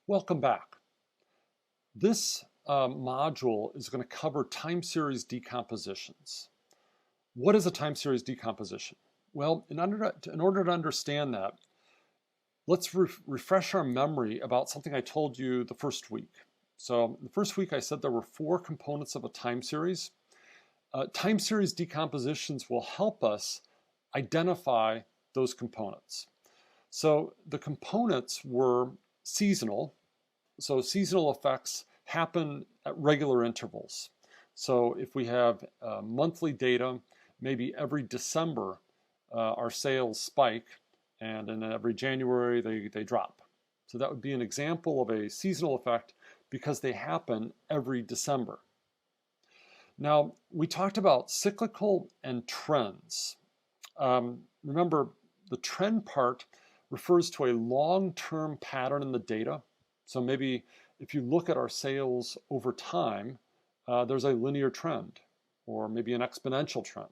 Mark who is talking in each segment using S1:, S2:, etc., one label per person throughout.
S1: Welcome back. This module is going to cover time series decompositions. What is a time series decomposition? Well, in order to understand that, let's refresh our memory about something I told you the first week. So the first week I said there were 4 components of a time series. Time series decompositions will help us identify those components. So the components were seasonal. So seasonal effects happen at regular intervals. So if we have monthly data, maybe every December our sales spike, and in every January they drop. So that would be an example of a seasonal effect because they happen every December. Now, we talked about cyclical and trends. Remember, the trend part refers to a long-term pattern in the data. So maybe if you look at our sales over time, there's a linear trend or maybe an exponential trend.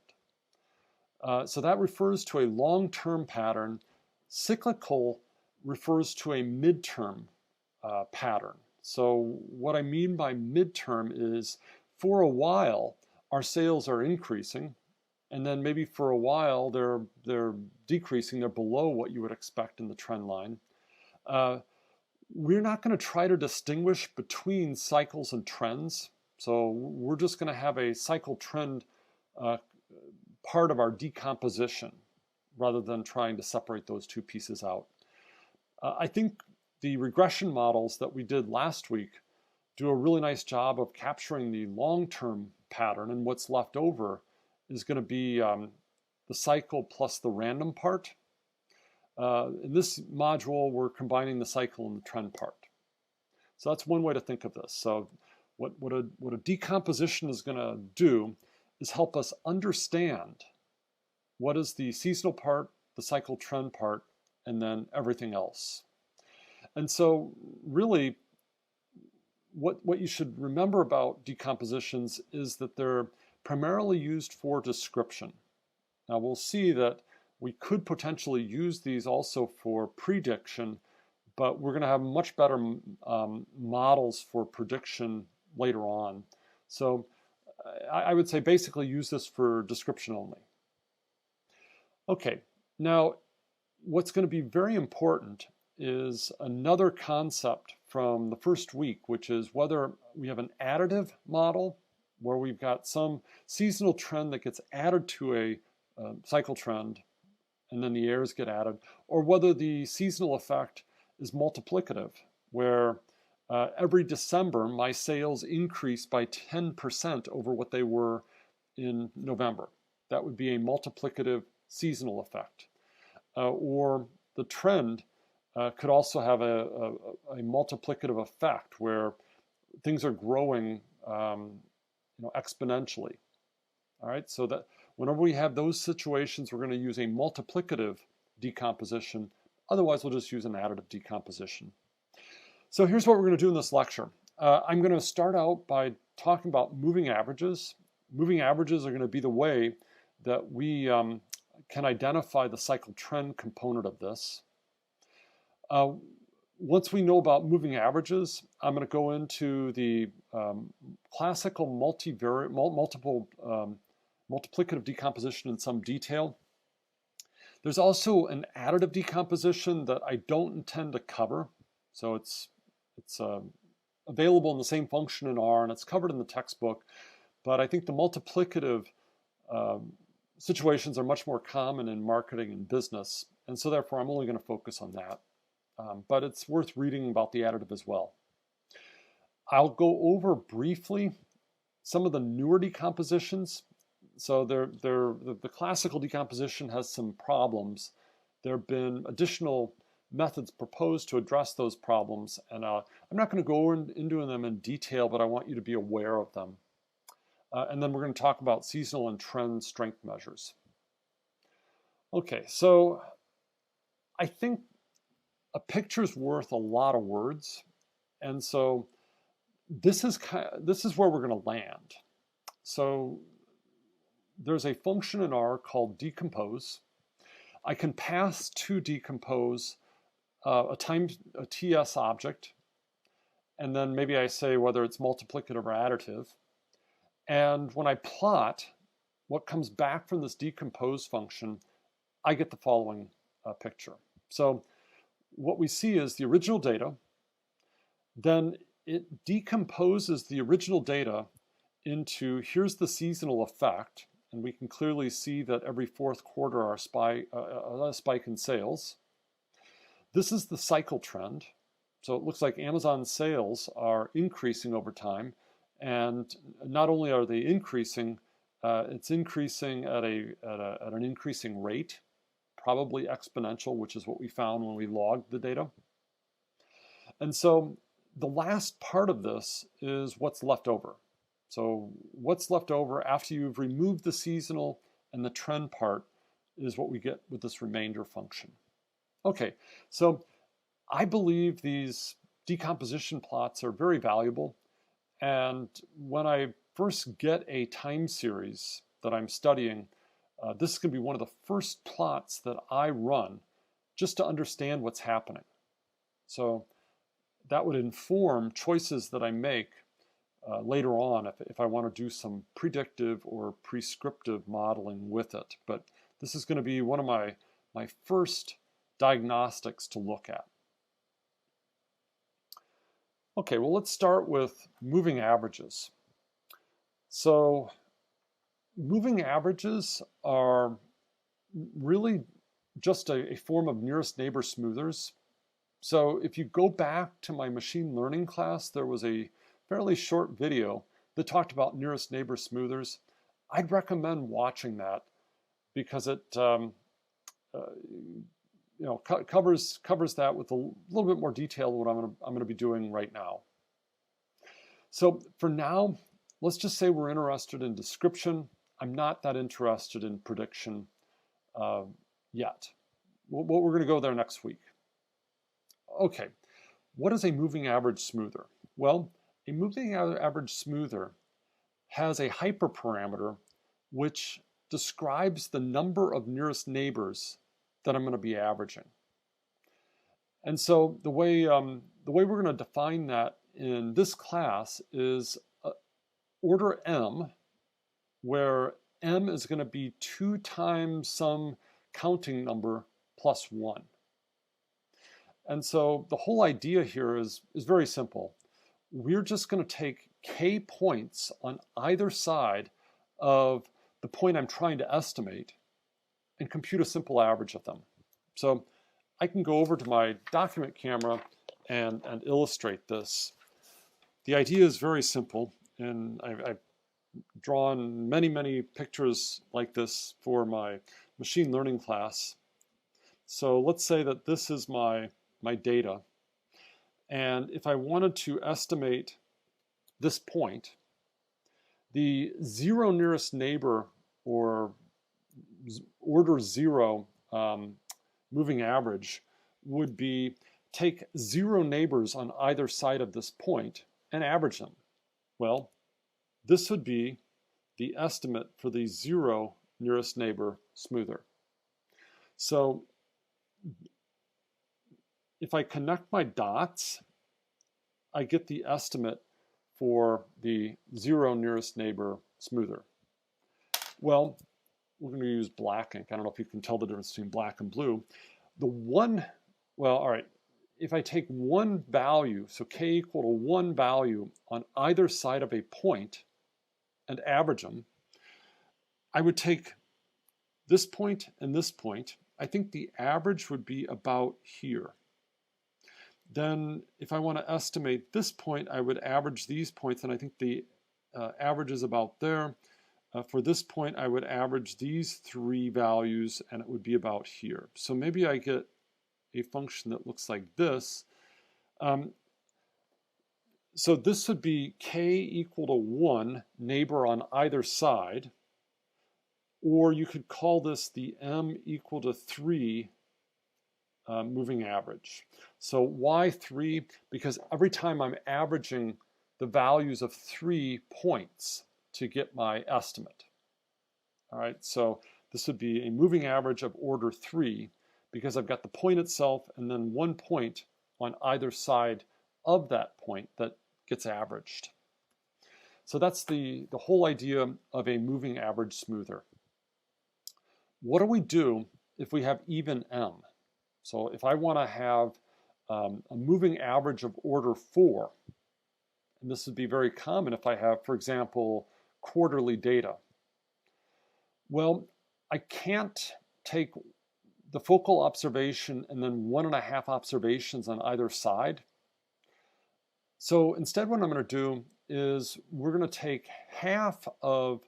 S1: So that refers to a long-term pattern. Cyclical refers to a midterm pattern. So what I mean by midterm is for a while our sales are increasing, and then maybe for a while they're decreasing, they're below what you would expect in the trend line. We're not going to try to distinguish between cycles and trends. So we're just going to have a cycle trend part of our decomposition rather than trying to separate those two pieces out. I think the regression models that we did last week do a really nice job of capturing the long-term pattern, and what's left over is going to be the cycle plus the random part. In this module, we're combining the cycle and the trend part. So that's one way to think of this. So what a decomposition is going to do is help us understand what is the seasonal part, the cycle trend part, and then everything else. And so really, what you should remember about decompositions is that they're primarily used for description. Now we'll see that we could potentially use these also for prediction, but we're going to have much better models for prediction later on. So I would say basically use this for description only. Okay, now what's going to be very important is another concept from the first week, which is whether we have an additive model where we've got some seasonal trend that gets added to a cycle trend and then the errors get added, or whether the seasonal effect is multiplicative, where every December my sales increase by 10% over what they were in November. That would be a multiplicative seasonal effect. Or the trend could also have a multiplicative effect where things are growing exponentially. All right, so that whenever we have those situations, we're going to use a multiplicative decomposition. Otherwise, we'll just use an additive decomposition. So here's what we're going to do in this lecture. I'm going to start out by talking about moving averages. Moving averages are going to be the way that we can identify the cycle trend component of this. Once we know about moving averages, I'm going to go into the classical multiplicative decomposition in some detail. There's also an additive decomposition that I don't intend to cover. So it's available in the same function in R, and it's covered in the textbook. But I think the multiplicative situations are much more common in marketing and business, and so therefore I'm only going to focus on that. But it's worth reading about the additive as well. I'll go over briefly some of the newer decompositions. So the classical decomposition has some problems. There have been additional methods proposed to address those problems, and I'm not going to go into them in detail, but I want you to be aware of them. And then we're going to talk about seasonal and trend strength measures. Okay, so I think a picture's worth a lot of words, and so this is where we're going to land. So there's a function in R called decompose. I can pass to decompose a TS object, and then maybe I say whether it's multiplicative or additive. And when I plot what comes back from this decompose function, I get the following picture. So what we see is the original data, then it decomposes the original data into, here's the seasonal effect, and we can clearly see that every fourth quarter our spike in sales. This is the cycle trend. So it looks like Amazon sales are increasing over time, and not only are they increasing, it's increasing at an increasing rate, probably exponential, which is what we found when we logged the data. And so the last part of this is what's left over. So what's left over after you've removed the seasonal and the trend part is what we get with this remainder function. Okay, so I believe these decomposition plots are very valuable. And when I first get a time series that I'm studying, this is going to be one of the first plots that I run just to understand what's happening. So that would inform choices that I make later on if I want to do some predictive or prescriptive modeling with it. But this is going to be one of my first diagnostics to look at. Okay, well, let's start with moving averages. So moving averages are really just a form of nearest neighbor smoothers. So if you go back to my machine learning class, there was a fairly short video that talked about nearest neighbor smoothers. I'd recommend watching that because it covers that with a little bit more detail than what I'm going to be doing right now. So for now, let's just say we're interested in description. I'm not that interested in prediction yet. We're going to go there next week. Okay, what is a moving average smoother? Well, a moving average smoother has a hyperparameter which describes the number of nearest neighbors that I'm going to be averaging. And so the way we're going to define that in this class is order m, where m is going to be 2 times some counting number plus 1. And so the whole idea here is very simple. We're just going to take k points on either side of the point I'm trying to estimate and compute a simple average of them. So I can go over to my document camera and illustrate this. The idea is very simple, and I've drawn many pictures like this for my machine learning class. So let's say that this is my data, and if I wanted to estimate this point, the zero nearest neighbor, or order 0 moving average, would be take 0 neighbors on either side of this point and average them. Well, this would be the estimate for the 0 nearest neighbor smoother. So if I connect my dots, I get the estimate for the 0 nearest neighbor smoother. Well, we're going to use black ink. I don't know if you can tell the difference between black and blue. All right, if I take one value, so k equal to one value on either side of a point and average them, I would take this point and this point. I think the average would be about here. Then if I want to estimate this point, I would average these points, and I think the average is about there. For this point, I would average these 3 values, and it would be about here. So maybe I get a function that looks like this. So this would be k equal to 1 neighbor on either side, or you could call this the m equal to 3 moving average. So why 3? Because every time I'm averaging the values of 3 points to get my estimate. All right, so this would be a moving average of order 3 because I've got the point itself and then 1 point on either side of that point that gets averaged. So that's the whole idea of a moving average smoother. What do we do if we have even m? So if I want to have a moving average of order 4, and this would be very common if I have, for example, quarterly data. Well, I can't take the focal observation and then 1.5 observations on either side. So instead what I'm going to do is we're going to take half of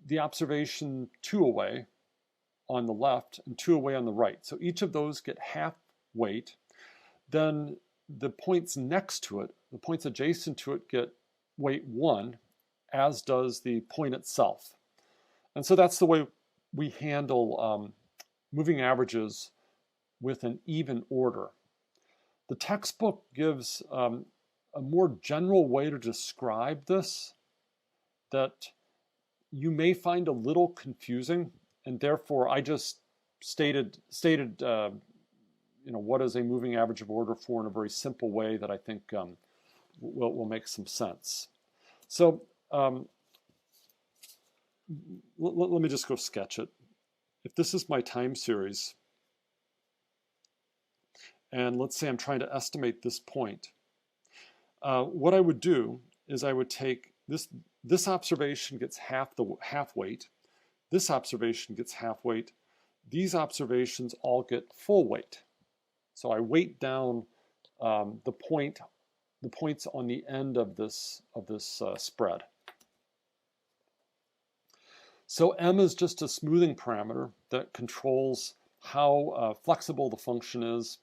S1: the observation 2 away on the left and 2 away on the right. So each of those get half weight. Then the points next to it, the points adjacent to it, get weight 1, as does the point itself. And so that's the way we handle moving averages with an even order. The textbook gives a more general way to describe this that you may find a little confusing, and therefore I just stated what is a moving average of order 4 in a very simple way that I think will make some sense. So let me just go sketch it. If this is my time series, and let's say I'm trying to estimate this point, what I would do is I would take this observation gets half weight, this observation gets half weight, these observations all get full weight. So I weight down the points on the end of this spread. So m is just a smoothing parameter that controls how flexible the function is.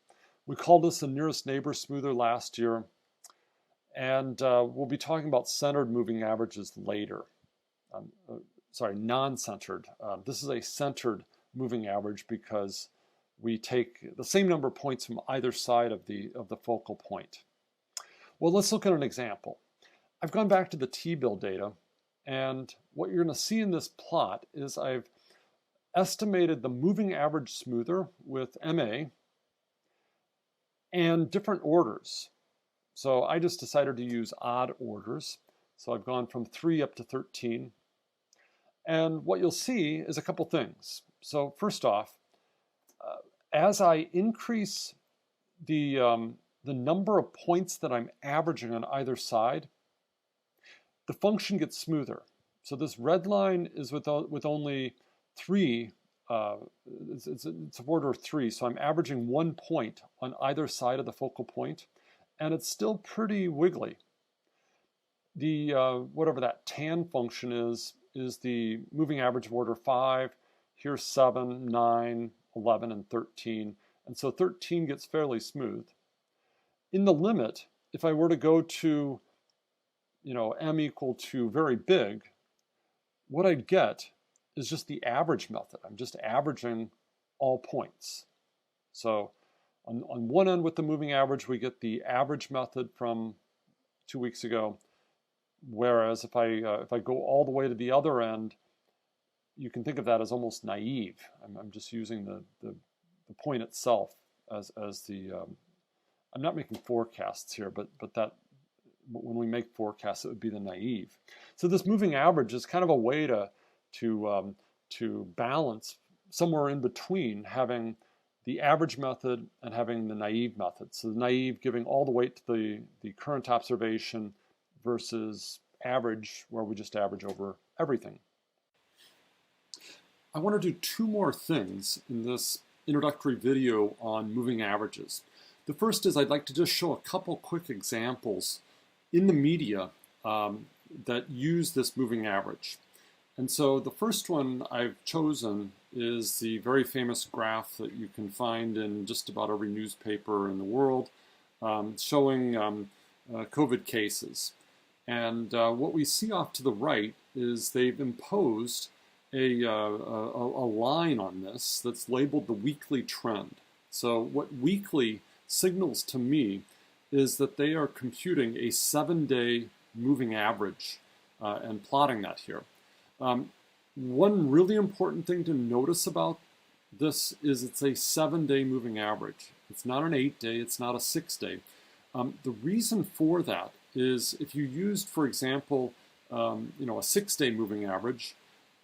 S1: We called this the nearest neighbor smoother last year, and we'll be talking about centered moving averages later. Sorry, non-centered. This is a centered moving average because we take the same number of points from either side of the focal point. Well, let's look at an example. I've gone back to the T-bill data, and what you're going to see in this plot is I've estimated the moving average smoother with MA and different orders. So I just decided to use odd orders. So I've gone from 3 up to 13. And what you'll see is a couple things. So first off, as I increase the number of points that I'm averaging on either side, the function gets smoother. So this red line is with only 3, it's of order 3, so I'm averaging 1 point on either side of the focal point, and it's still pretty wiggly. The whatever that tan function is the moving average of order 5, here's 7, 9, 11, and 13, and so 13 gets fairly smooth. In the limit, if I were to go to m equal to very big, what I'd get is just the average method. I'm just averaging all points. So on one end with the moving average, we get the average method from 2 weeks ago. Whereas if I go all the way to the other end, you can think of that as almost naive. I'm just using the point itself as the. I'm not making forecasts here, but that when we make forecasts, it would be the naive. So this moving average is kind of a way to balance somewhere in between having the average method and having the naive method. So the naive giving all the weight to the current observation versus average, where we just average over everything. I want to do 2 more things in this introductory video on moving averages. The first is I'd like to just show a couple quick examples in the media that use this moving average. And so the first one I've chosen is the very famous graph that you can find in just about every newspaper in the world showing COVID cases. And what we see off to the right is they've imposed a line on this that's labeled the weekly trend. So what weekly signals to me is that they are computing a 7-day moving average and plotting that here. One really important thing to notice about this is it's a 7-day moving average. It's not an 8-day, it's not a 6-day. The reason for that is if you used, for example, a 6-day moving average,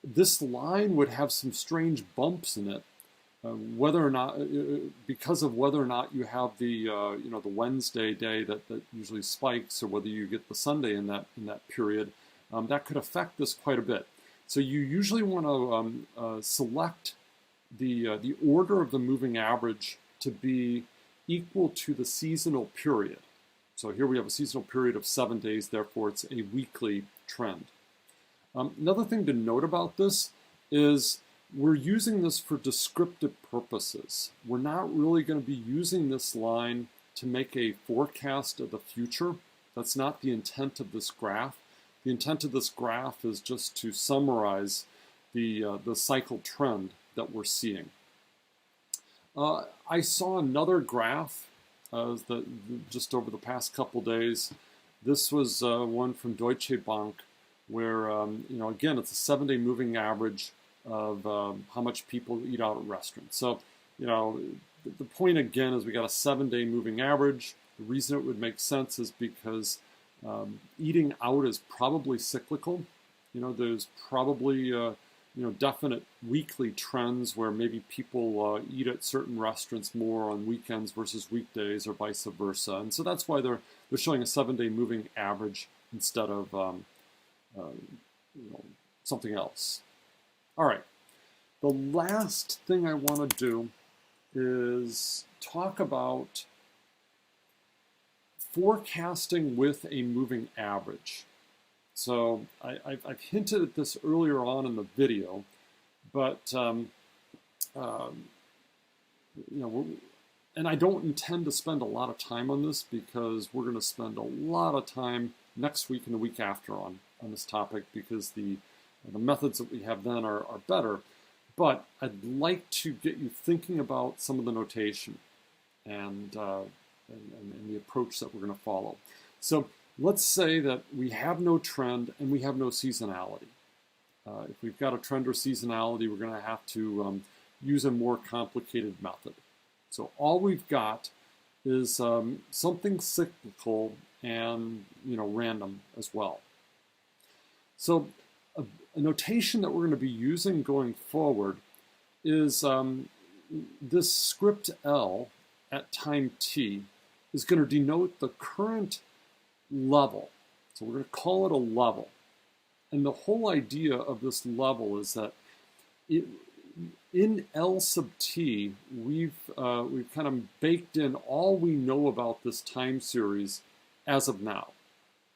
S1: this line would have some strange bumps in it, whether or not, because of whether or not you have the the Wednesday day that usually spikes, or whether you get the Sunday in that period, that could affect this quite a bit. So you usually want to select the order of the moving average to be equal to the seasonal period. So here we have a seasonal period of 7 days, therefore it's a weekly trend. Another thing to note about this is we're using this for descriptive purposes. We're not really going to be using this line to make a forecast of the future. That's not the intent of this graph. The intent of this graph is just to summarize the cycle trend that we're seeing. I saw another graph just over the past couple days. This was one from Deutsche Bank, where again, it's a 7-day moving average of how much people eat out at restaurants. So the point again is we got a 7-day moving average. The reason it would make sense is because eating out is probably cyclical. There's probably definite weekly trends where maybe people eat at certain restaurants more on weekends versus weekdays, or vice versa. And so that's why they're showing a 7-day moving average instead of something else. All right. The last thing I want to do is talk about forecasting with a moving average. So I've hinted at this earlier on in the video, but and I don't intend to spend a lot of time on this, because we're going to spend a lot of time next week and the week after on this topic, because the methods that we have then are better. But I'd like to get you thinking about some of the notation and the approach that we're going to follow. So let's say that we have no trend and we have no seasonality. If we've got a trend or seasonality, we're going to have to use a more complicated method. So all we've got is something cyclical and random as well. So a notation that we're going to be using going forward is this script L at time t is going to denote the current level. So we're going to call it a level. And the whole idea of this level is that in L sub t, we've kind of baked in all we know about this time series as of now.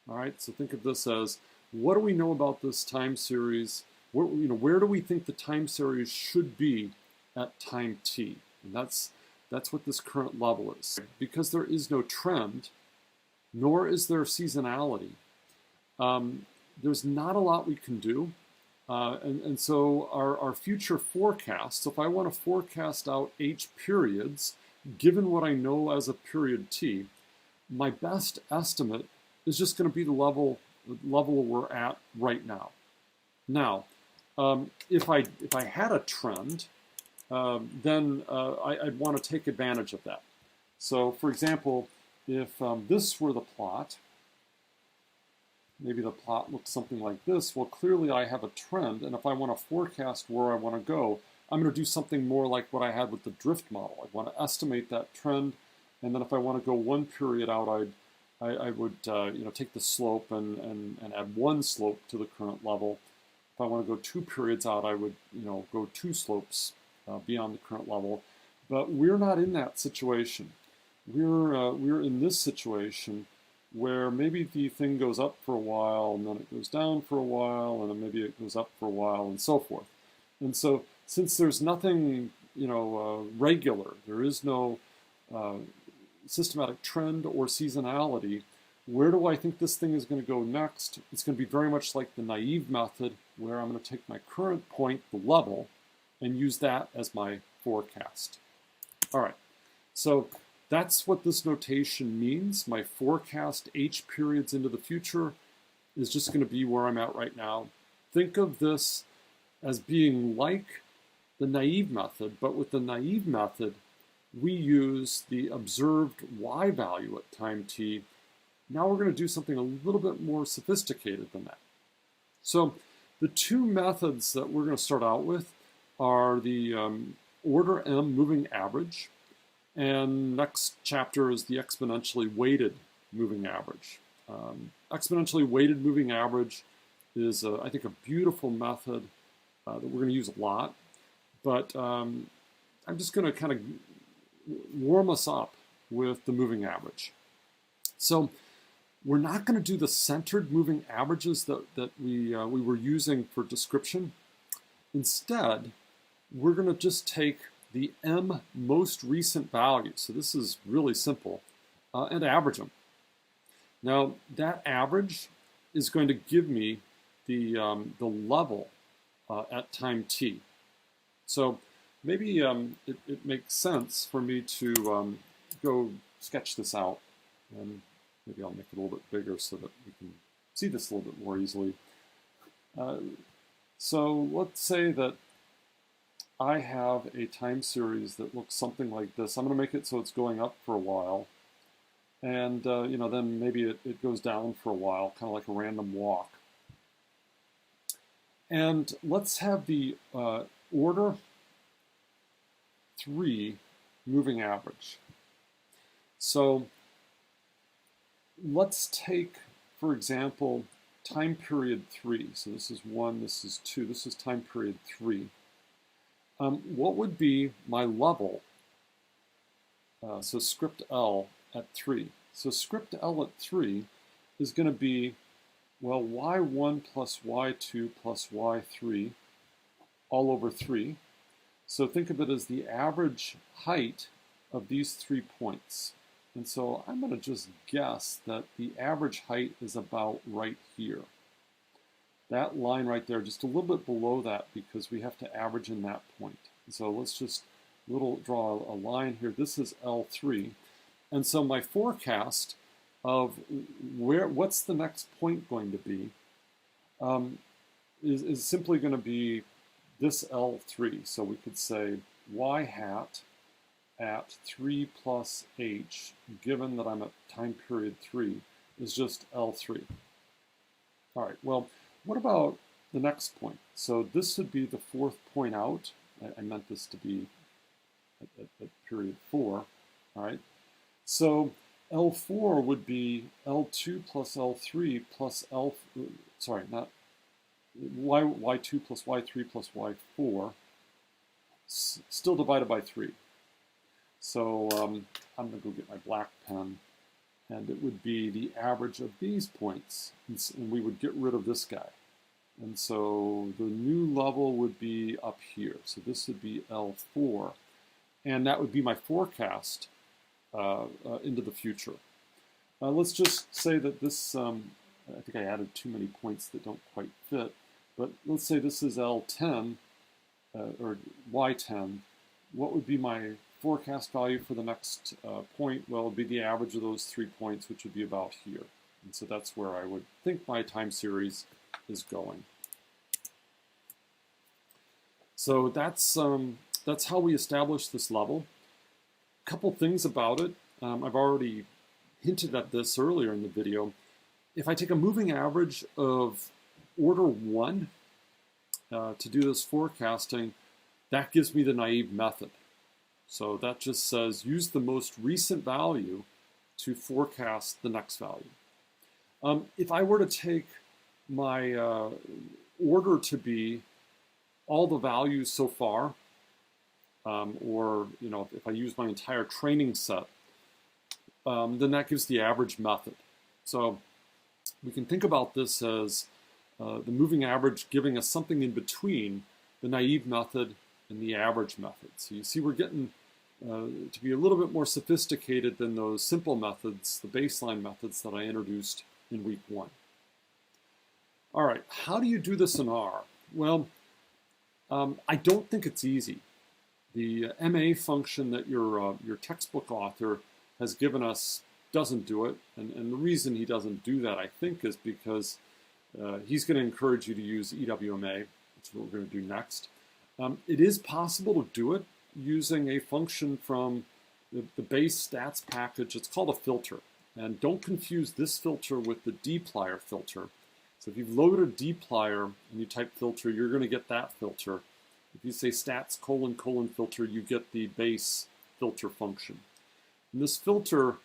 S1: All right, so think of this as, what do we know about this time series? Where do we think the time series should be at time t? And that's what this current level is. Because there is no trend, nor is there seasonality, there's not a lot we can do. And so our future forecasts, so if I want to forecast out h periods, given what I know as a period t, my best estimate is just going to be the level we're at right now. Now, if I had a trend, then I'd want to take advantage of that. So, for example, if this were the plot, maybe the plot looks something like this. Well, clearly I have a trend, and if I want to forecast where I want to go, I'm going to do something more like what I had with the drift model. I want to estimate that trend, and then if I want to go one period out, I would take the slope and add one slope to the current level. If I want to go 2 periods out, I would go 2 slopes beyond the current level. But we're not in that situation. We're in this situation where maybe the thing goes up for a while, and then it goes down for a while, and then maybe it goes up for a while, and so forth. And so, since there's nothing regular, there is no systematic trend or seasonality, where do I think this thing is going to go next? It's going to be very much like the naive method, where I'm going to take my current point, the level, and use that as my forecast. All right, so that's what this notation means. My forecast h periods into the future is just going to be where I'm at right now. Think of this as being like the naive method, but with the naive method, we use the observed y value at time t. Now we're going to do something a little bit more sophisticated than that. So the two methods that we're going to start out with are the order m moving average, and next chapter is the exponentially weighted moving average. Exponentially weighted moving average is, I think, a beautiful method that we're going to use a lot, but I'm just going to kind of warm us up with the moving average. So we're not going to do the centered moving averages that we were using for description. Instead, we're going to just take the m most recent values, so this is really simple, and average them. Now, that average is going to give me the level at time t. So maybe it makes sense for me to go sketch this out, and maybe I'll make it a little bit bigger so that we can see this a little bit more easily. So let's say that I have a time series that looks something like this. I'm going to make it so it's going up for a while, and then maybe it goes down for a while, kind of like a random walk. And let's have the order 3 moving average. So let's take, for example, time period 3. So this is 1, this is 2, this is time period 3. What would be my level, so script L at 3? So script L at 3 is going to be, well, y1 plus y2 plus y3 all over 3. So think of it as the average height of these 3 points. And so I'm going to just guess that the average height is about right here. That line right there, just a little bit below that, because we have to average in that point. So let's just draw a line here. This is L3. And so my forecast of what's the next point going to be is simply going to be this L3. So we could say y hat at 3 plus h, given that I'm at time period 3, is just L3. All right, well, what about the next point? So this would be the 4th point out. I meant this to be at period 4. All right, so L4 would be L2 plus L3 plus y2 plus y3 plus y4, still divided by 3. So I'm going to go get my black pen, and it would be the average of these points, and we would get rid of this guy. And so the new level would be up here. So this would be L4, and that would be my forecast into the future. Let's just say that this, I think I added too many points that don't quite fit, but let's say this is L10, or Y10. What would be my forecast value for the next point? Well, it would be the average of those 3 points, which would be about here. And so that's where I would think my time series is going. So that's how we establish this level. A couple things about it. I've already hinted at this earlier in the video. If I take a moving average of order 1 to do this forecasting, that gives me the naive method. So that just says use the most recent value to forecast the next value. If I were to take my order to be all the values so far, or if I use my entire training set, then that gives the average method. So we can think about this as the moving average giving us something in between the naive method and the average method. So you see we're getting to be a little bit more sophisticated than those simple methods, the baseline methods that I introduced in week 1. All right, how do you do this in R? Well, I don't think it's easy. The MA function that your textbook author has given us doesn't do it, and the reason he doesn't do that, I think, is because he's going to encourage you to use EWMA, which is what we're going to do next. It is possible to do it using a function from the base stats package, it's called a filter. And don't confuse this filter with the dplyr filter. So if you've loaded dplyr and you type filter, you're going to get that filter. If you say stats : filter, you get the base filter function. And this filter,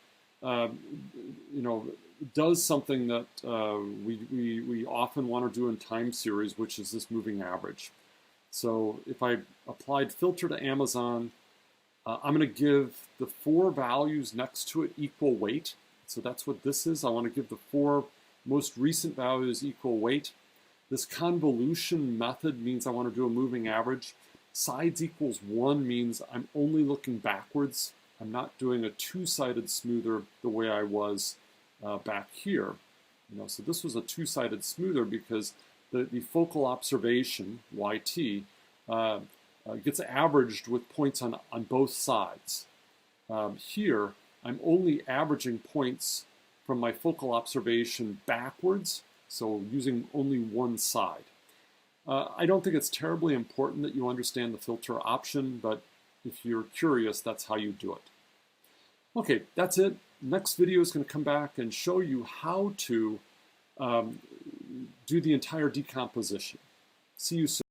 S1: does something that we often want to do in time series, which is this moving average. So if I applied filter to Amazon, I'm going to give the 4 values next to it equal weight. So that's what this is. I want to give the 4 most recent values equal weight. This convolution method means I want to do a moving average. Sides equals 1 means I'm only looking backwards. I'm not doing a 2-sided smoother the way I was back here. So this was a 2-sided smoother because the focal observation, YT, gets averaged with points on both sides. Here, I'm only averaging points from my focal observation backwards, so using only one side. I don't think it's terribly important that you understand the filter option, but if you're curious, that's how you do it. Okay, that's it. Next video is going to come back and show you how to do the entire decomposition. See you soon.